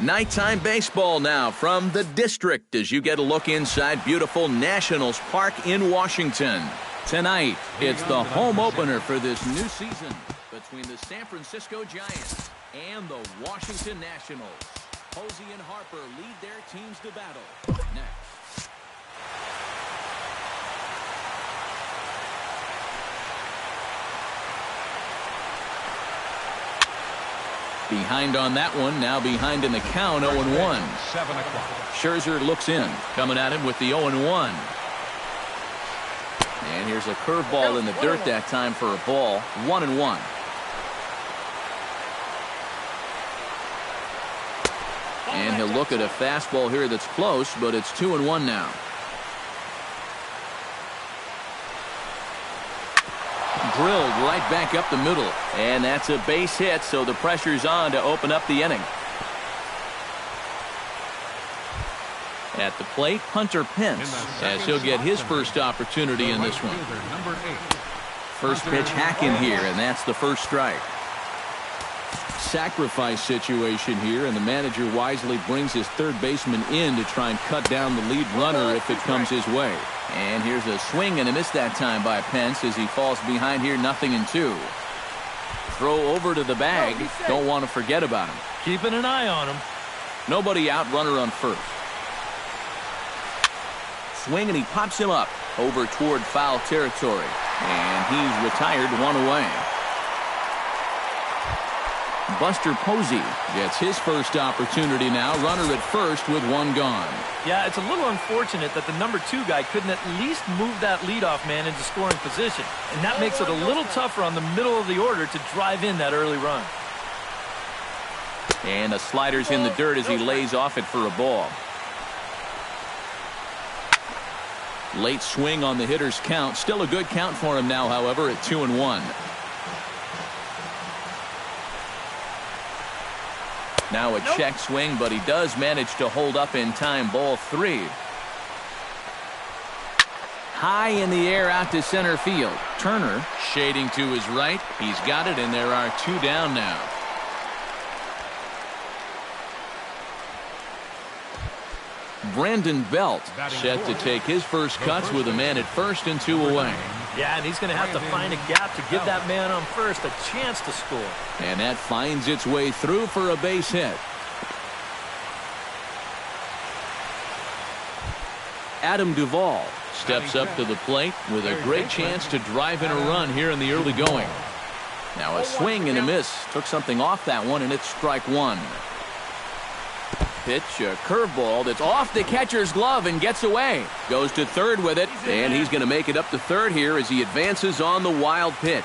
Nighttime baseball now from the district as you get a look inside beautiful Nationals Park in Washington. Tonight, it's the home opener for this new season between the San Francisco Giants and the Washington Nationals. Posey and Harper lead their teams to battle. Next. Behind on that one, now behind in the count, 0-1. 7 o'clock. Scherzer looks in, coming at him with the 0-1. And here's a curveball in the dirt that time for a ball, 1-1. And he'll look at a fastball here that's close, but it's 2-1 now. Drilled right back up the middle, and that's a base hit, so the pressure's on to open up the inning. At the plate, Hunter Pence, as he'll get his first opportunity in this one. First pitch hack in here, and that's the first strike. Sacrifice situation here, and the manager wisely brings his third baseman in to try and cut down the lead runner if it comes his way. And here's a swing and a miss that time by Pence as he falls behind here, 0-2. Throw over to the bag. Don't want to forget about him. Keeping an eye on him. Nobody out, runner on first. Swing and he pops him up over toward foul territory. And he's retired, 1 away. Buster Posey gets his first opportunity now. Runner at first with 1 gone. Yeah, it's a little unfortunate that the number 2 guy couldn't at least move that leadoff man into scoring position. And that makes it a little tougher on the middle of the order to drive in that early run. And the slider's in the dirt as he lays off it for a ball. Late swing on the hitter's count. Still a good count for him now, however, at 2-1. Now a check swing, but he does manage to hold up in time. Ball 3. High in the air out to center field. Turner shading to his right. He's got it, and there are 2 down now. Brandon Belt set to take his first cuts with a man at first and 2 away. Yeah, and he's going to have to find a gap to give that man on first a chance to score. And that finds its way through for a base hit. Adam Duvall steps up to the plate with a great chance to drive in a run here in the early going. Now a swing and a miss. Took something off that one, and it's strike 1. Pitch, a curveball that's off the catcher's glove and gets away. Goes to third with it, and he's going to make it up to third here as he advances on the wild pitch.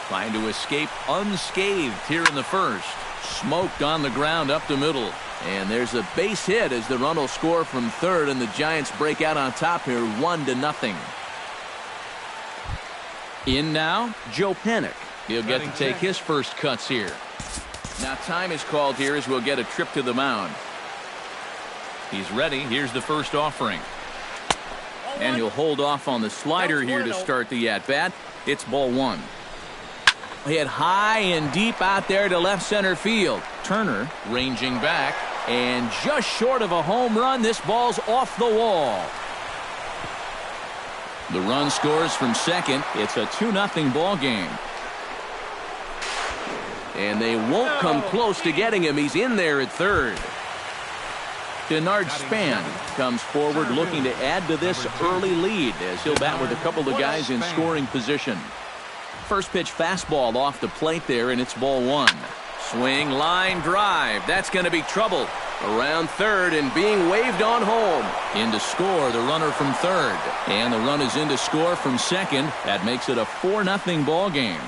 Trying to escape unscathed here in the first. Smoked on the ground up the middle. And there's a base hit as the run will score from third, and the Giants break out on top here 1-0. In now, Joe Panik. He'll get to take his first cuts here. Now time is called here as we'll get a trip to the mound. He's ready. Here's the first offering. And he'll hold off on the slider here to start the at-bat. It's ball 1. Hit high and deep out there to left center field. Turner ranging back, and just short of a home run. This ball's off the wall. The run scores from second. It's a 2-0 ball game. And they won't come close to getting him. He's in there at third. Denard Span comes forward looking to add to this early lead as he'll bat with a couple of guys in scoring position. First pitch fastball off the plate there, and it's ball 1. Swing, line drive. That's going to be trouble. Around third and being waved on home. In to score, the runner from third. And the run is in to score from second. That makes it a 4-0 ball game.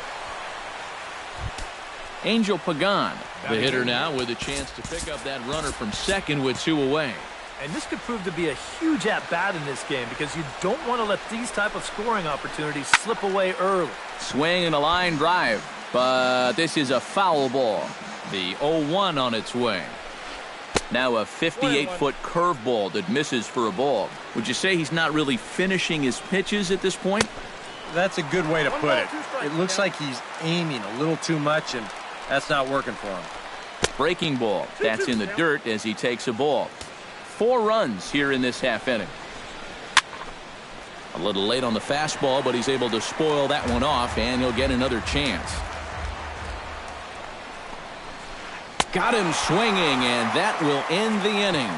Angel Pagan, the hitter now, with a chance to pick up that runner from second with 2 away. And this could prove to be a huge at-bat in this game because you don't want to let these type of scoring opportunities slip away early. Swing and a line drive, but this is a foul ball. The 0-1 on its way. Now a 58-foot curveball that misses for a ball. Would you say he's not really finishing his pitches at this point? That's a good way to put it. It looks like he's aiming a little too much, and that's not working for him. Breaking ball. That's in the dirt as he takes a ball. 4 runs here in this half inning. A little late on the fastball, but he's able to spoil that one off, and he'll get another chance. Got him swinging, and that will end the inning.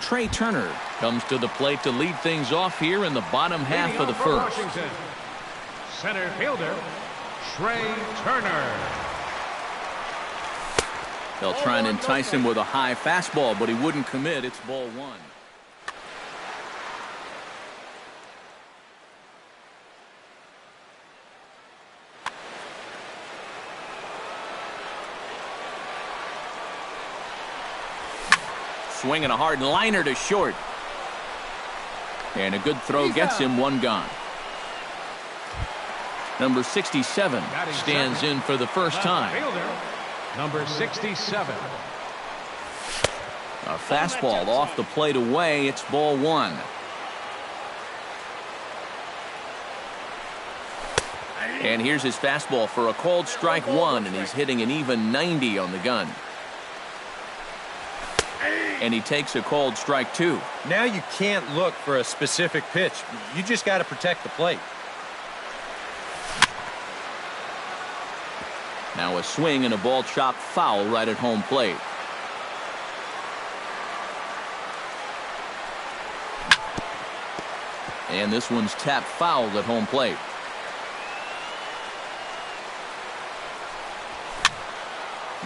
Trey Turner comes to the plate to lead things off here in the bottom half of the first. Washington, center fielder, Trey Turner. They'll try and entice him with a high fastball, but he wouldn't commit. It's ball 1. Swinging a hard liner to short. And a good throw gets him 1 gone. Number 67 stands in for the first time. Number 67. A fastball off the plate away. It's ball 1. And here's his fastball for a called strike 1, and he's hitting an even 90 on the gun. And he takes a called strike 2. Now you can't look for a specific pitch. You just got to protect the plate. Now a swing and a ball chopped foul right at home plate. And this one's tapped foul at home plate.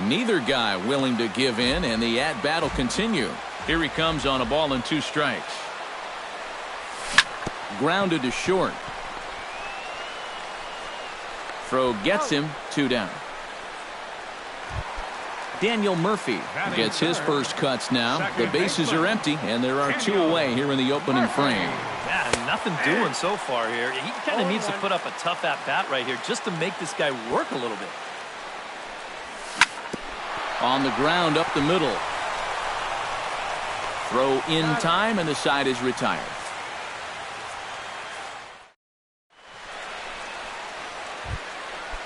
Neither guy willing to give in, and the at-bat will continue. Here he comes on a ball and 2 strikes. Grounded to short. Throw gets him, 2 down. Daniel Murphy gets his first cuts now. The bases are empty, and there are 2 away here in the opening frame. Yeah, nothing doing so far here. He kind of needs to put up a tough at-bat right here just to make this guy work a little bit. On the ground up the middle. Throw in time, and the side is retired.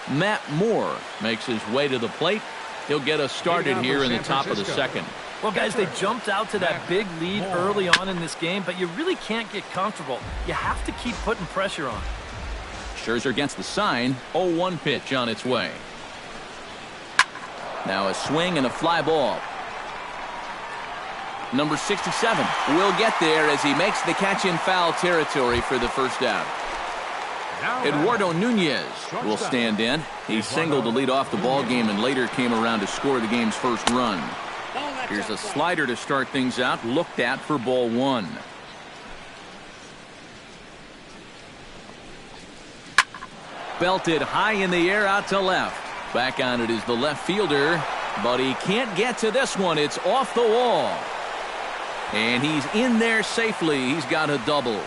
Matt Moore makes his way to the plate. He'll get us started here in the top of the second. Well, guys, they jumped out to that big lead early on in this game, but you really can't get comfortable. You have to keep putting pressure on. Scherzer against the sign. 0-1 pitch on its way. Now a swing and a fly ball. Number 67 will get there as he makes the catch in foul territory for the first out. Eduardo Nunez will stand in. He singled to lead off the ball game and later came around to score the game's first run. Here's a slider to start things out, looked at for ball 1. Belted high in the air out to left. Back on it is the left fielder, but he can't get to this one. It's off the wall. And he's in there safely. He's got a double.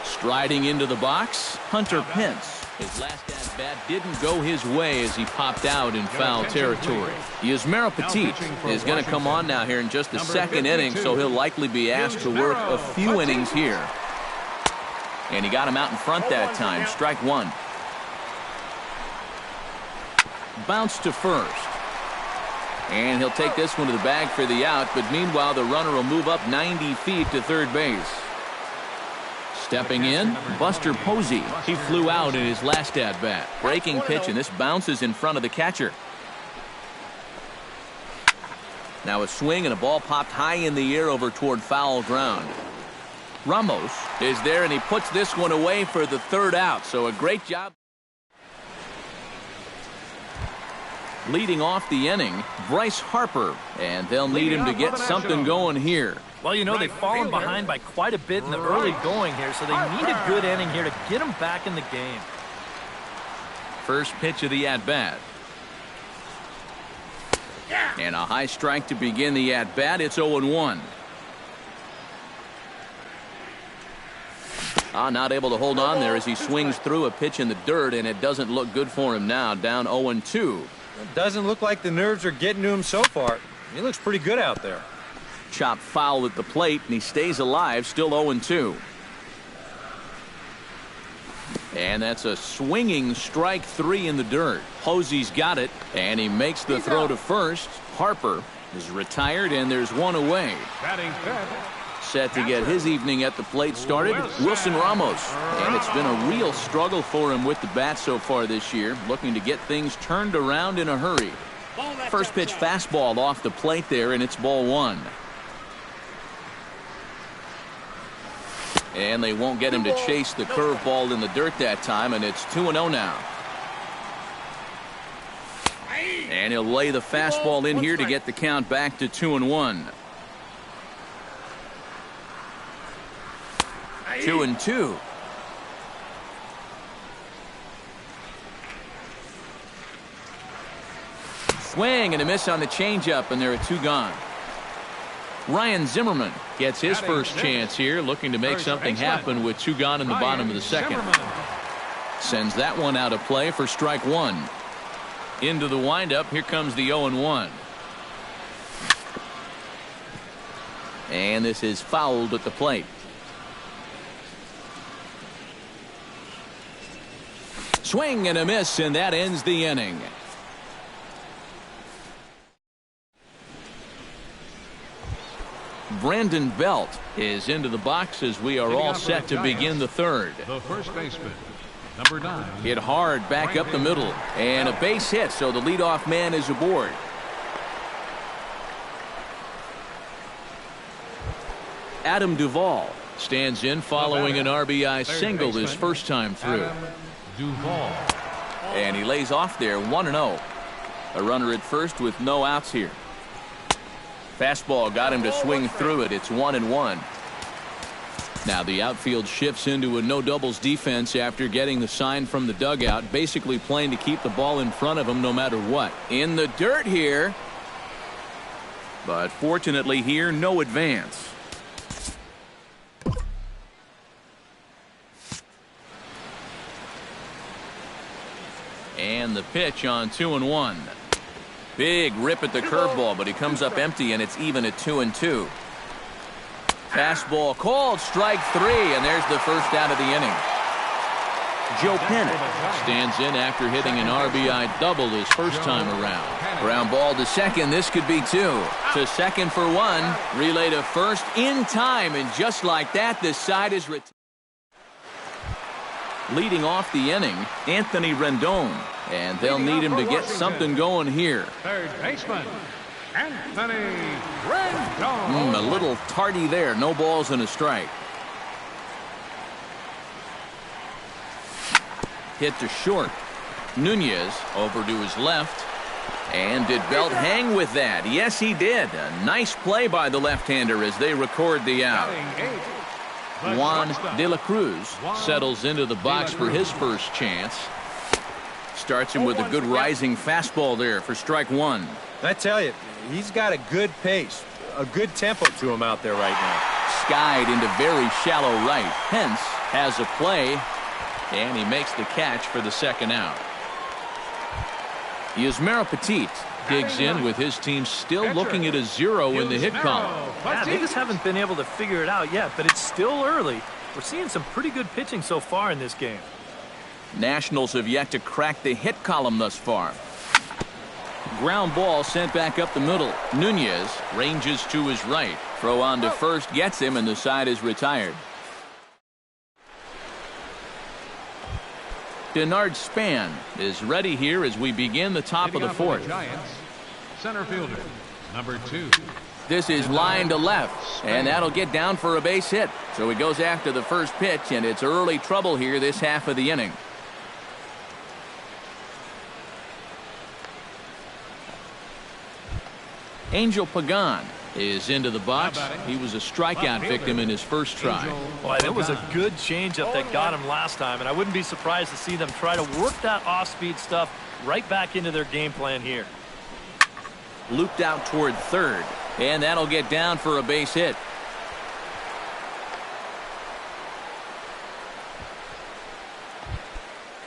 Striding into the box, Hunter Pence. His last at-bat didn't go his way as he popped out in foul territory. Yusmeiro Petit is going to come on now here in just the second inning, so he'll likely be asked to work a few innings here. And he got him out in front that time. Strike 1. Bounce to first. And he'll take this one to the bag for the out, but meanwhile the runner will move up 90 feet to third base. Stepping in, Buster Posey. He flew out in his last at-bat. Breaking pitch, and this bounces in front of the catcher. Now a swing and a ball popped high in the air over toward foul ground. Ramos is there, and he puts this one away for the third out. So a great job. Leading off the inning, Bryce Harper, and they'll need him to get something going here. Well, you know, they've fallen behind by quite a bit in the early going here, so they need a good inning here to get them back in the game. First pitch of the at-bat. And a high strike to begin the at-bat. It's 0-1. Not able to hold on there as he swings through a pitch in the dirt, and it doesn't look good for him now. Down 0-2. It doesn't look like the nerves are getting to him so far. He looks pretty good out there. Chopped foul at the plate, and he stays alive, still 0-2. And that's a swinging strike 3 in the dirt. Posey's got it, and he makes the throw to first. Harper is retired, and there's one away. Batting fifth. Set to get his evening at the plate started, Wilson Ramos. And it's been a real struggle for him with the bat so far this year, looking to get things turned around in a hurry. First pitch fastball off the plate there, and it's ball 1. And they won't get him to chase the curveball in the dirt that time, and it's 2-0 now. And he'll lay the fastball in here to get the count back to 2-1. 2-2. Swing and a miss on the changeup, and there are 2 gone. Ryan Zimmerman gets his first chance here, looking to make something happen with 2 gone in the bottom of the second. Sends that one out of play for strike 1. Into the windup, here comes the 0-1. And this is fouled at the plate. Swing and a miss, and that ends the inning. Brandon Belt is into the box as we are all set to begin the third. The first baseman, number 9. Hit hard back up the middle, and a base hit, so the leadoff man is aboard. Adam Duvall stands in following an RBI single his first time through. Duvall. And he lays off there, 1-0. A runner at first with no outs here. Fastball got him to swing through it. It's 1-1. Now the outfield shifts into a no doubles defense after getting the sign from the dugout, basically playing to keep the ball in front of him no matter what. In the dirt here, but fortunately here, no advance. And the pitch on 2-1. Big rip at the curveball, but he comes up empty, and it's even at 2-2. Fastball called, strike 3, and there's the first out of the inning. Joe Pennant stands in after hitting an RBI double his first time around. Ground ball to second. This could be 2. To second for 1. Relay to first in time, and just like that, this side is retired. Leading off the inning, Anthony Rendon. And they'll need him to get something going here. Third baseman, Anthony Rendon. A little tardy there. No balls and a strike. Hit to short. Nunez over to his left. And did Belt hang with that? Yes, he did. A nice play by the left-hander as they record the out. Juan De La Cruz settles into the box for his first chance. Starts him with a good rising fastball there for strike 1. I tell you, he's got a good pace, a good tempo to him out there right now. Skied into very shallow right. Hence has a play, and he makes the catch for the second out. Yusmeiro Petit digs in with his team still looking at a 0 in the hit column. Yeah, they just haven't been able to figure it out yet, but it's still early. We're seeing some pretty good pitching so far in this game. Nationals have yet to crack the hit column thus far. Ground ball sent back up the middle. Nunez ranges to his right. Throw on to first gets him, and the side is retired. Denard Span is ready here as we begin the top of the fourth. Giants, center fielder, number 2. This is line to left, and that'll get down for a base hit. So he goes after the first pitch, and it's early trouble here this half of the inning. Angel Pagan is into the box. He was a strikeout victim in his first try. Boy, that was a good changeup that got him last time, and I wouldn't be surprised to see them try to work that off-speed stuff right back into their game plan here. Looped out toward third, and that'll get down for a base hit.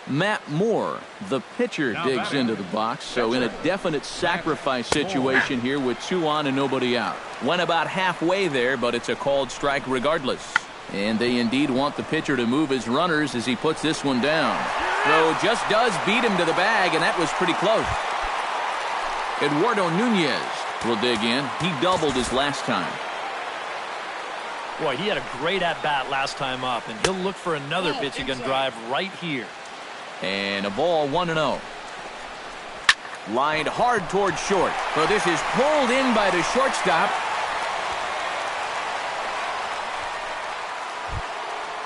Matt Moore, the pitcher, digs into the box, so in a definite sacrifice situation here with 2 on and nobody out. Went about halfway there, but it's a called strike regardless. And they indeed want the pitcher to move his runners as he puts this one down. Throw just does beat him to the bag, and that was pretty close. Eduardo Nunez will dig in. He doubled his last time. Boy, he had a great at-bat last time up, and he'll look for another pitching gun drive right here. And a ball 1-0. Lined hard towards short. So this is pulled in by the shortstop.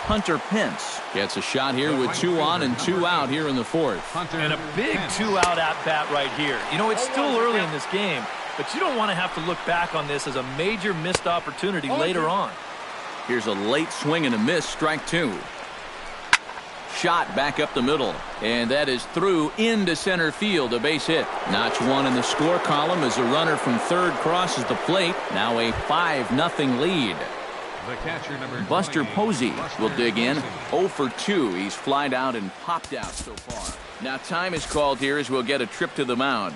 Hunter Pence gets a shot here with 2 on and 2 out here in the 4th. And a big 2-out at-bat right here. You know, it's still early in this game, but you don't want to have to look back on this as a major missed opportunity later on. Here's a late swing and a miss, strike 2. Shot back up the middle, and that is through into center field, a base hit. Notch 1 in the score column as a runner from third crosses the plate. Now a 5-0 lead. The catcher, number Buster 20, Posey will dig in. Posey. 0 for 2. He's flied out and popped out so far. Now time is called here as we'll get a trip to the mound.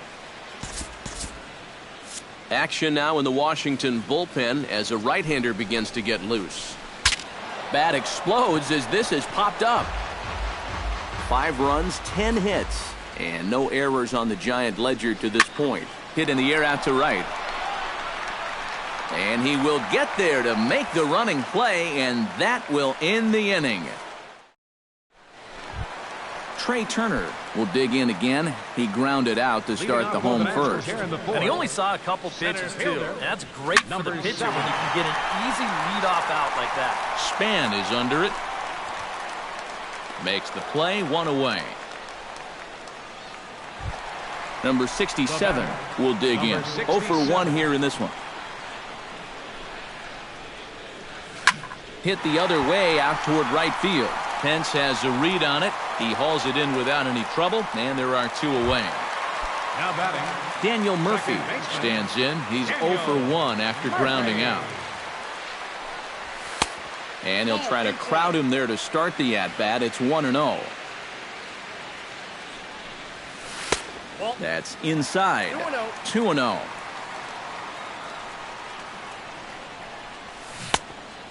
Action now in the Washington bullpen as a right-hander begins to get loose. Bat explodes as this has popped up. 5 runs, 10 hits, and no errors on the Giant ledger to this point. Hit in the air out to right. And he will get there to make the running play, and that will end the inning. Trey Turner will dig in again. He grounded out to start the home first. And he only saw a couple pitches, too. And that's great for the pitcher when you can get an easy leadoff out like that. Span is under it. Makes the play, 1 away. Number 67 will dig in. 0 for 1 here in this one. Hit the other way out toward right field. Pence has a read on it. He hauls it in without any trouble, and there are 2 away. Now batting, Daniel Murphy stands in. He's 0 for 1 after grounding out. And he'll try to crowd him there to start the at-bat. It's 1-0. That's inside. 2-0.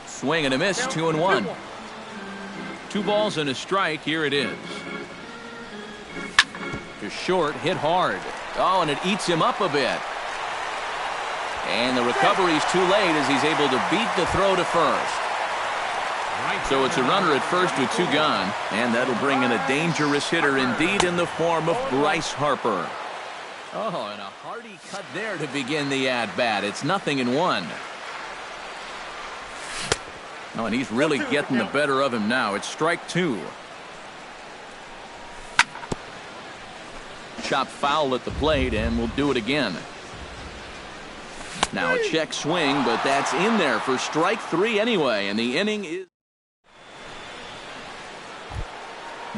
Swing and a miss, 2-1. 2 balls and a strike. Here it is. To short, hit hard. Oh, and it eats him up a bit. And the recovery's too late as he's able to beat the throw to first. So it's a runner at first with 2 gone, and that'll bring in a dangerous hitter indeed in the form of Bryce Harper. Oh, and a hearty cut there to begin the at-bat. It's 0-1. Oh, and he's really getting the better of him now. It's strike 2. Chop foul at the plate, and we'll do it again. Now a check swing, but that's in there for strike 3 anyway, and the inning is...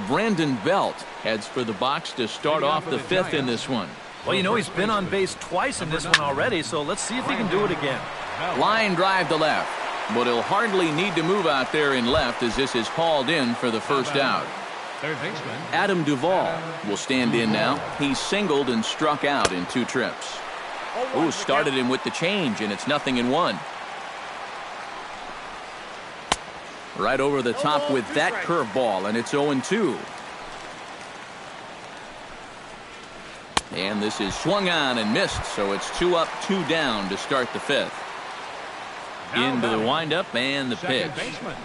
Brandon Belt heads for the box to start off the 5th in this one. Well, you know, he's been on base twice in this one already, so let's see if he can do it again. Line drive to left, but he'll hardly need to move out there in left as this is hauled in for the first out. third baseman, Adam Duvall will stand in now. He's singled and struck out in 2 trips. Ooh, started him with the change, and it's 0-1. Right over the top with that curveball, and it's 0-2. And this is swung on and missed, so it's 2 up, 2 down to start the 5th. Into the windup and the pitch. second baseman,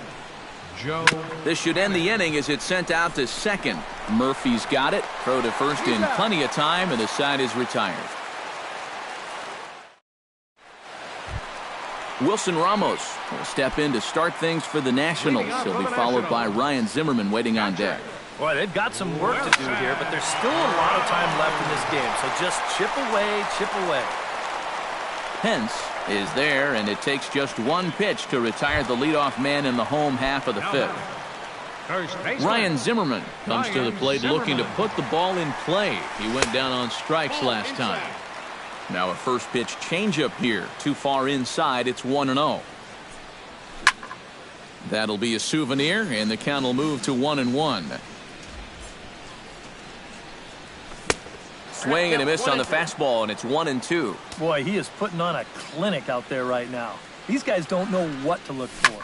Joe. This should end the inning as it's sent out to second. Murphy's got it. Throw to first in plenty of time, and the side is retired. Wilson Ramos will step in to start things for the Nationals. He'll be followed by Ryan Zimmerman waiting on deck. Boy, they've got some work to do here, but there's still a lot of time left in this game, so just chip away, chip away. Pence is there, and it takes just 1 pitch to retire the leadoff man in the home half of the 5th. First baseman, Ryan Zimmerman comes to the plate looking to put the ball in play. He went down on strikes last time. Now a first pitch changeup here. Too far inside. It's 1-0. That'll be a souvenir, and the count will move to 1-1. Swing and a miss on the fastball, and it's 1-2. Boy, he is putting on a clinic out there right now. These guys don't know what to look for.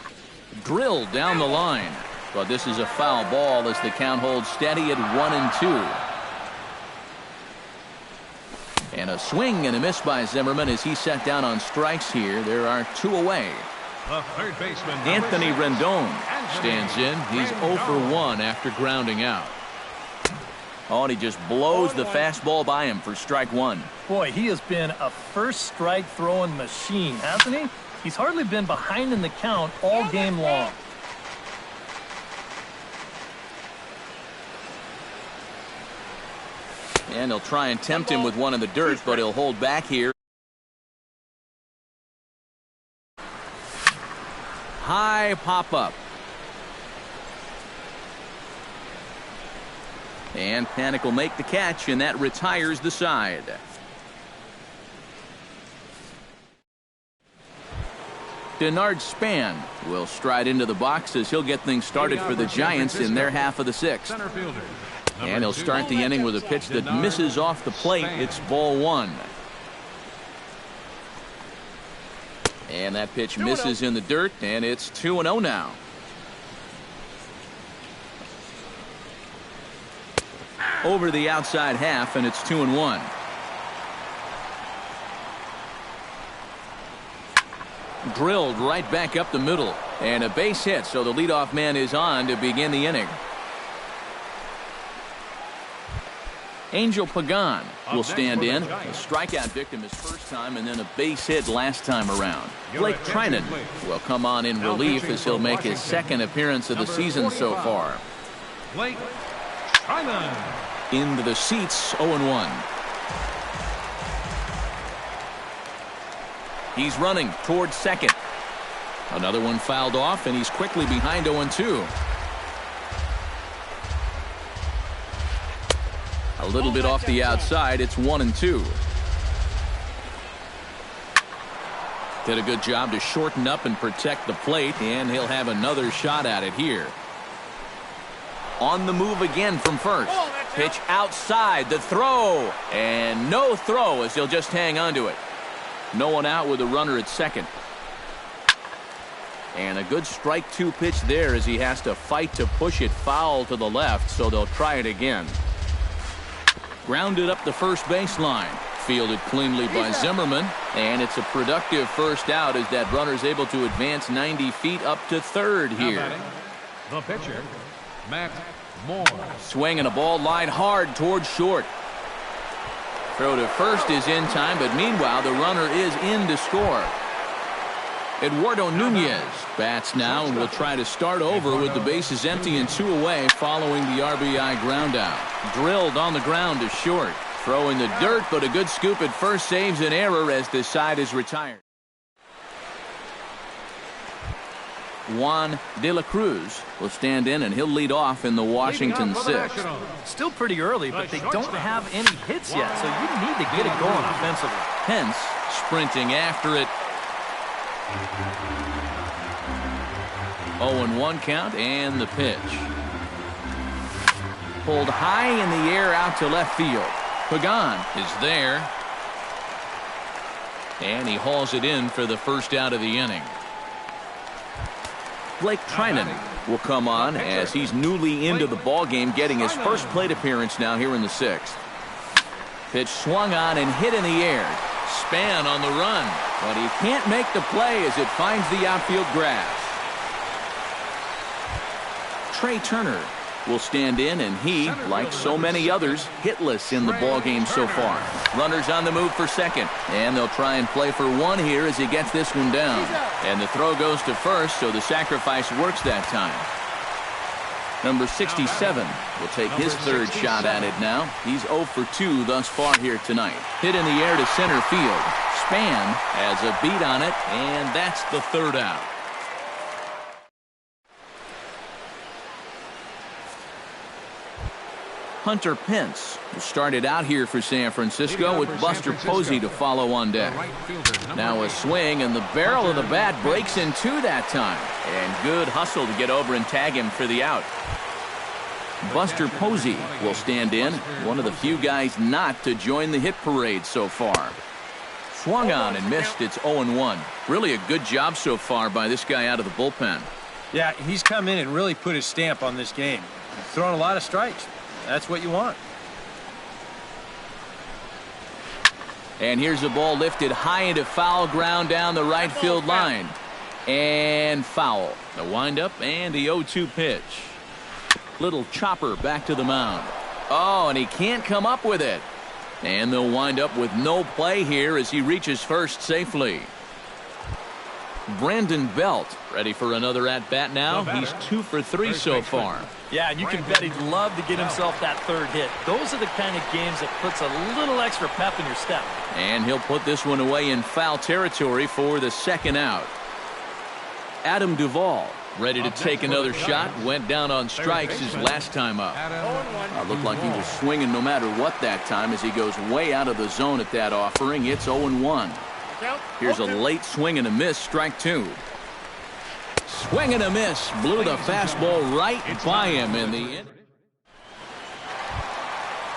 Drilled down the line. But this is a foul ball as the count holds steady at 1-2. And a swing and a miss by Zimmerman as he set down on strikes here. There are 2 away. The third baseman, Anthony Rendon stands in. He's 0 for 1 after grounding out. Oh, and he just blows the fastball by him for strike 1. Boy, he has been a first strike throwing machine, hasn't he? He's hardly been behind in the count all game long. And they'll try and tempt him with one in the dirt, but he'll hold back here. High pop-up. And Panic will make the catch, and that retires the side. Denard Span will stride into the box as he'll get things started for the Giants in their half of the 6th. Center fielder. And he'll start the inning with a pitch that misses off the plate. It's ball 1. And that pitch misses in the dirt, and it's 2-0 now. Over the outside half, and it's 2-1. Drilled right back up the middle, and a base hit, so the leadoff man is on to begin the inning. Angel Pagan will stand in. A strikeout victim his first time and then a base hit last time around. Blake Trinan will come on in relief as he'll make his 2nd appearance of the season so far. Blake Trinan. Into the seats, 0-1. He's running towards second. Another one fouled off, and he's quickly behind 0-2. A little bit off the outside. It's 1-2. Did a good job to shorten up and protect the plate, and he'll have another shot at it here. On the move again from first. Pitch outside. The throw. And no throw as he'll just hang on to it. No one out with a runner at second. And a good strike 2 pitch there as he has to fight to push it foul to the left, so they'll try it again. Grounded up the first baseline. Fielded cleanly by Zimmerman. And it's a productive first out as that runner's able to advance 90 feet up to third here. The pitcher, Matt Moore. Swing and a ball line hard towards short. Throw to first is in time, but meanwhile the runner is in to score. Eduardo Nunez bats now and will try to start over with the bases empty and 2 away following the RBI ground out. Drilled on the ground to short. Throw in the dirt, but a good scoop at first saves an error as the side is retired. Juan De La Cruz will stand in, and he'll lead off in the Washington 6th. Still pretty early, but they don't have any hits yet, so you need to get it going offensively. Pence sprinting after it. 0-1 count, and the pitch. Pulled high in the air out to left field. Pagan is there. And he hauls it in for the first out of the inning. Blake Trinan will come on as he's newly into the ballgame, getting his first plate appearance now here in the 6th. Pitch swung on and hit in the air. Span on the run, but he can't make the play as it finds the outfield grass. Trey Turner will stand in, and he, like so many others, hitless in the ballgame so far. Runners on the move for second, and they'll try and play for 1 here as he gets this one down. And the throw goes to first, so the sacrifice works that time. Number 67 will take his 3rd shot at it now. He's 0 for 2 thus far here tonight. Hit in the air to center field. Span has a beat on it, and that's the 3rd out. Hunter Pence started out here for San Francisco with Buster Posey to follow on deck. Now a swing, and the barrel of the bat breaks in 2 that time. And good hustle to get over and tag him for the out. Buster Posey will stand in, one of the few guys not to join the hit parade so far. Swung on and missed. It's 0-1. Really a good job so far by this guy out of the bullpen. Yeah, he's come in and really put his stamp on this game. He's thrown a lot of strikes. That's what you want. And here's a ball lifted high into foul ground down the right field line. And foul. The windup and the 0-2 pitch. Little chopper back to the mound. Oh, and he can't come up with it. And they'll wind up with no play here as he reaches first safely. Brandon Belt ready for another at-bat now. He's 2 for 3 so far. Yeah, and you can bet he'd love to get himself that third hit. Those are the kind of games that puts a little extra pep in your step. And he'll put this one away in foul territory for the second out. Adam Duvall ready to take another shot. Went down on strikes his last time up. Looked like he was swinging no matter what that time as he goes way out of the zone at that offering. It's 0-1. Here's a late swing and a miss, strike 2. Swing and a miss. Blew the fastball right by him in the inning.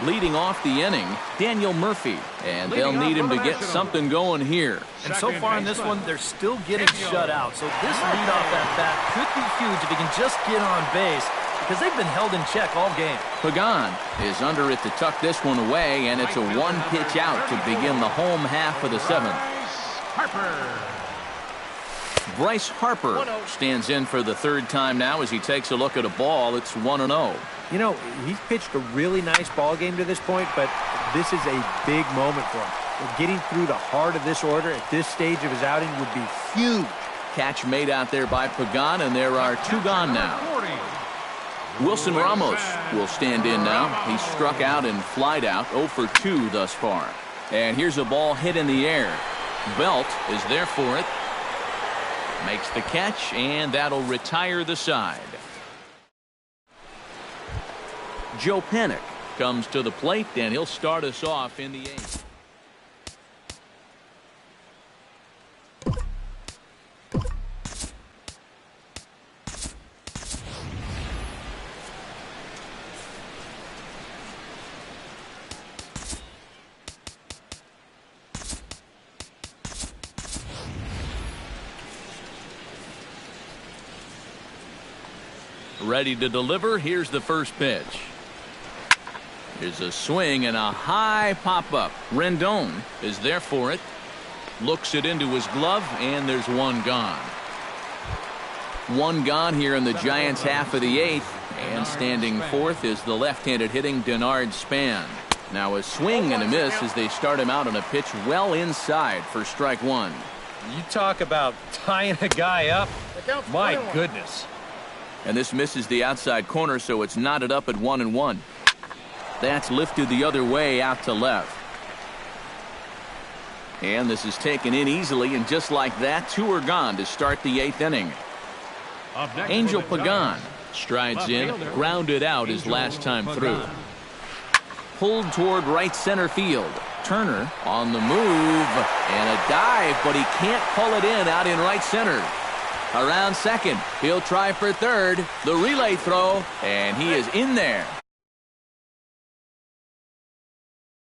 Leading off the inning, Daniel Murphy. And they'll need him to get something going here. And so far in this one, they're still getting shut out. So this leadoff at bat could be huge if he can just get on base, because they've been held in check all game. Pagan is under it to tuck this one away, and it's a 1-pitch out to begin the home half of the 7th. Bryce Harper stands in for the 3rd time now as he takes a look at a ball. It's 1-0. You know, he's pitched a really nice ball game to this point, but this is a big moment for him. Getting through the heart of this order at this stage of his outing would be huge. Catch made out there by Pagan, and there are 2 gone now. Wilson Ramos will stand in now. He's struck out and flied out, 0 for 2 thus far. And here's a ball hit in the air. Belt is there for it. Makes the catch, and that'll retire the side. Joe Panik comes to the plate, and he'll start us off in the 8th. Ready to deliver. Here's the first pitch. Here's a swing and a high pop-up. Rendon is there for it. Looks it into his glove, and there's 1 gone. 1 gone here in the Giants' half of the 8th. And standing fourth is the left-handed hitting Denard Span. Now a swing and a miss as they start him out on a pitch well inside for strike 1. You talk about tying a guy up. My goodness. And this misses the outside corner, so it's knotted up at 1-1. That's lifted the other way out to left. And this is taken in easily, and just like that, 2 are gone to start the 8th inning. Angel Pagan strides in, grounded out his last time through. Pulled toward right center field. Turner on the move, and a dive, but he can't pull it in out in right center. Around second, he'll try for third. The relay throw, and he is in there.